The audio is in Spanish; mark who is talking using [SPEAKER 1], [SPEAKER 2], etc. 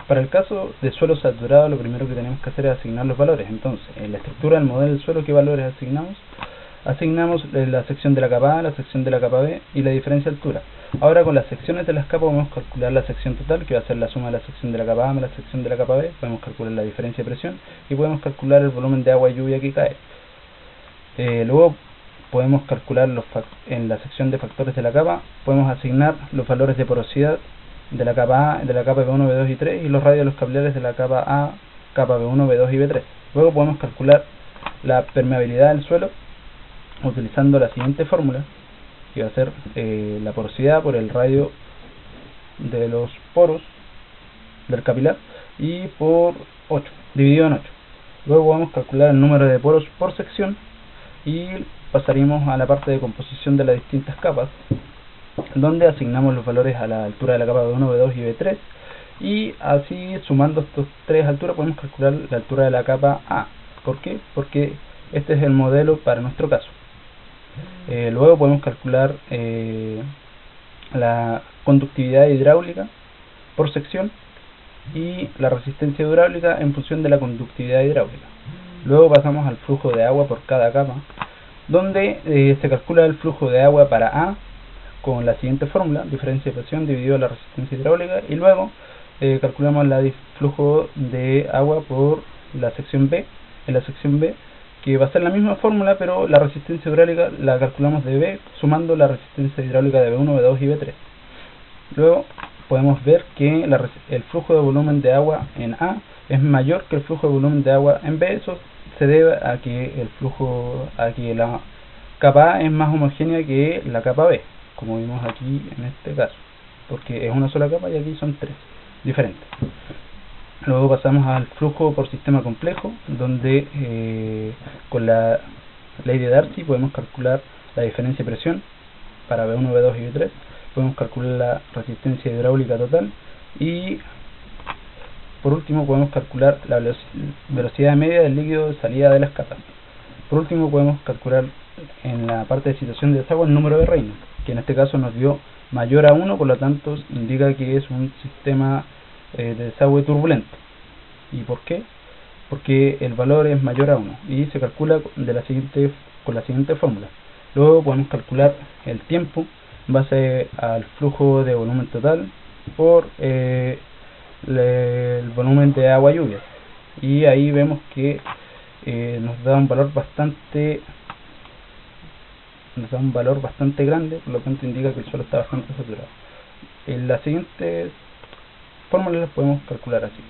[SPEAKER 1] Para el caso de suelo saturado, lo primero que tenemos que hacer es asignar los valores. Entonces, en la estructura del modelo del suelo, ¿qué valores asignamos? Asignamos la sección de la capa A, la sección de la capa B y la diferencia de altura. Ahora con las secciones de las capas podemos calcular la sección total, que va a ser la suma de la sección de la capa A más la sección de la capa B. Podemos calcular la diferencia de presión y podemos calcular el volumen de agua y lluvia que cae. Luego podemos calcular en la sección de factores de la capa, podemos asignar los valores de porosidad de la capa A, de la capa B1, B2 y 3 y los radios de los capilares de la capa A, capa B1, B2 y B3. Luego podemos calcular la permeabilidad del suelo utilizando la siguiente fórmula, que va a ser la porosidad por el radio de los poros del capilar y por 8, dividido en 8. Luego podemos calcular el número de poros por sección y pasaríamos a la parte de composición de las distintas capas, donde asignamos los valores a la altura de la capa B1, B2 y B3, y así sumando estas tres alturas podemos calcular la altura de la capa A. ¿Por qué? Porque este es el modelo para nuestro caso. Luego podemos calcular la conductividad hidráulica por sección y la resistencia hidráulica en función de la conductividad hidráulica. Luego pasamos al flujo de agua por cada capa, donde se calcula el flujo de agua para A con la siguiente fórmula, diferencia de presión dividido la resistencia hidráulica, y luego calculamos el flujo de agua por la sección B, en la sección B, que va a ser la misma fórmula, pero la resistencia hidráulica la calculamos de B sumando la resistencia hidráulica de B1, B2 y B3. Luego podemos ver que el flujo de volumen de agua en A es mayor que el flujo de volumen de agua en B. Eso se debe a que la capa A es más homogénea que la capa B, como vimos aquí en este caso, porque es una sola capa y aquí son tres diferentes. Luego pasamos al flujo por sistema complejo, donde con la ley de Darcy podemos calcular la diferencia de presión para B1, B2 y B3, podemos calcular la resistencia hidráulica total y por último podemos calcular la velocidad media del líquido de salida de las capas. Por último podemos calcular en la parte de situación de desagüe el número de Reynolds, que en este caso nos dio mayor a 1, por lo tanto indica que es un sistema de desagüe turbulento. ¿Y por qué? Porque el valor es mayor a 1 y se calcula con la siguiente fórmula. Luego podemos calcular el tiempo en base al flujo de volumen total por el volumen de agua lluvia, y ahí vemos que nos da un valor bastante grande, por lo tanto indica que el suelo está bastante saturado. En la siguiente fórmula las podemos calcular así.